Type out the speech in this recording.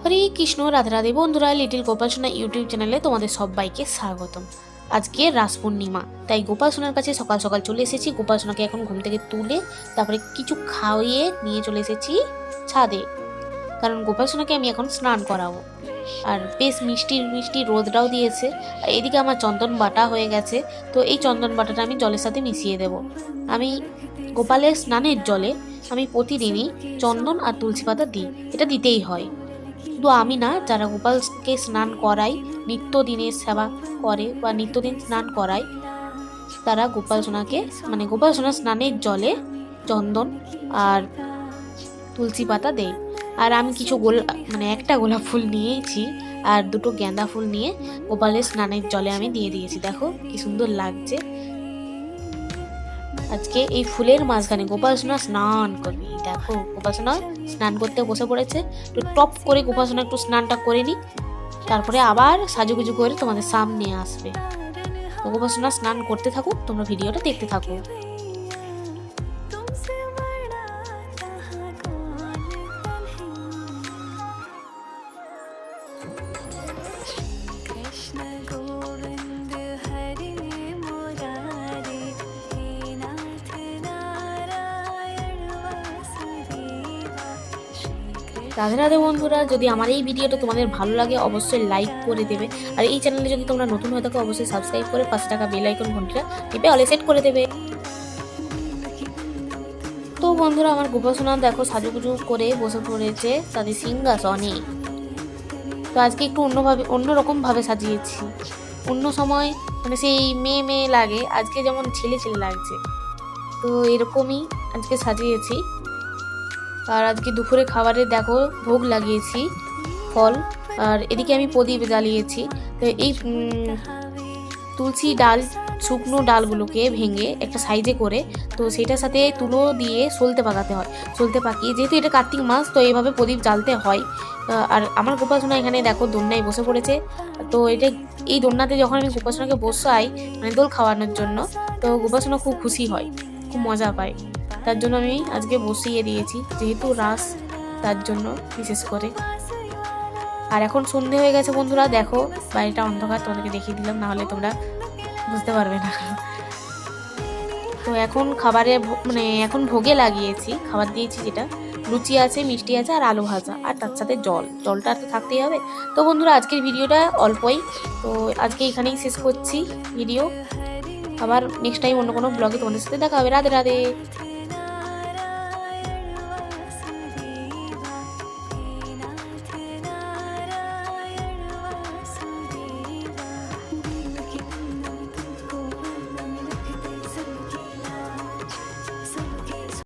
হরে কৃষ্ণ, রাধে রাধে বন্ধুরা, লিটিল গোপাল সোনা ইউটিউব চ্যানেলে তোমাদের সবাইকে স্বাগতম। আজকে রাস পূর্ণিমা, তাই গোপাল সোনার কাছে সকাল সকাল চলে এসেছি। গোপাল সোনাকে এখন ঘুম থেকে তুলে তারপরে কিছু খাইয়ে নিয়ে চলে এসেছি ছাদে, কারণ গোপাল সোনাকে আমি এখন স্নান করাবো। আর বেশ মিষ্টি মিষ্টি রোদটাও দিয়েছে। আর এদিকে আমার চন্দন বাটা হয়ে গেছে, তো এই চন্দন বাটাটা আমি জলের সাথে মিশিয়ে দেব। আমি গোপালের স্নানের জলে আমি প্রতিদিনই চন্দন আর তুলসী পাতা দিই, এটা দিতেই হয়। শুধু আমি না, যারা গোপালকে স্নান করায়, নিত্যদিনের সেবা করে বা নিত্যদিন স্নান করায়, তারা গোপাল সোনাকে গোপাল সোনার স্নানের জলে চন্দন আর তুলসী পাতা দেয়। আর আমি কিছু একটা গোলাপ ফুল নিয়েছি আর দুটো গাঁদা ফুল নিয়ে গোপালের স্নানের জলে আমি দিয়ে দিয়েছি। দেখো কি সুন্দর লাগছে। আজকে এই ফুলের মাঝখানে গোপাল সোনা স্নান করবে। দেখো গোপাল সোনা স্নান করতে বসে পড়েছে। তো টপ করে গোপাল সোনা একটু স্নানটা করে নিই, তারপরে আবার সাজুগুজু করে তোমাদের সামনে আসবে। তো গোপাল সোনা স্নান করতে থাকুক, তোমরা ভিডিওটা দেখতে থাকো। রাধে রাধে বন্ধুরা, যদি আমার এই ভিডিওটা তোমাদের ভালো লাগে অবশ্যই লাইক করে দেবে। আর এই চ্যানেলে যদি তোমরা নতুন হয়ে থাকো অবশ্যই সাবস্ক্রাইব করে পাশে থাকা বেল আইকন ঘন্টিটা টিপে অলে সেট করে দেবে। তো বন্ধুরা, আমার গোপাল সোনা দেখো সাজুগুজু করে বসে পড়েছে তাদের সিংহাসনে। তো আজকে একটু অন্যরকম ভাবে সাজিয়েছি। অন্য সময় সেই মেয়ে মেয়ে লাগে, আজকে যেমন ছেলে ছেলে লাগছে। তো এরকমই আজকে সাজিয়েছি। আর আজকে দুপুরে খাবারে দেখো ভোগ লাগিয়েছি ফল, আর এদিকে আমি প্রদীপ জ্বালিয়েছি। তো এই তুলসী ডাল, শুকনো ডালগুলোকে ভেঙে একটা সাইজে করে, তো সেটার সাথে তুলো দিয়ে সলতে পাকাতে হয়। সলতে পাকিয়ে, যেহেতু এটা কার্তিক মাস, তো এইভাবে প্রদীপ জ্বালতে হয়। আর আমার গোপাল সোনা এখানে দেখো দোলনায় বসে পড়েছে। তো এই দোলনাতে যখন আমি গোপাল সোনাকে বসাই, দোল খাওয়ানোর জন্য, তো গোপাল সোনা খুব খুশি হয়, খুব মজা পায়। তার জন্য আমি আজকে বসিয়ে দিয়েছি, যেহেতু রাস, তার জন্য বিশেষ করে। আর এখন সন্ধে হয়ে গেছে বন্ধুরা, দেখো বাড়িটা অন্ধকার, তোমাদেরকে দেখিয়ে দিলাম, না হলে তোমরা বুঝতে পারবে না। তো এখন খাবারে এখন ভোগে লাগিয়েছি, খাবার দিয়েছি, যেটা লুচি আছে, মিষ্টি আছে আর আলু ভাজা, আর তার সাথে জলটা তো থাকতেই হবে। তো বন্ধুরা, আজকের ভিডিওটা অল্পই, তো আজকে এখানেই শেষ করছি ভিডিও। আবার নেক্সট টাইম অন্য কোনো ব্লগে তোমাদের সাথে দেখা হবে। রাধে রাধে।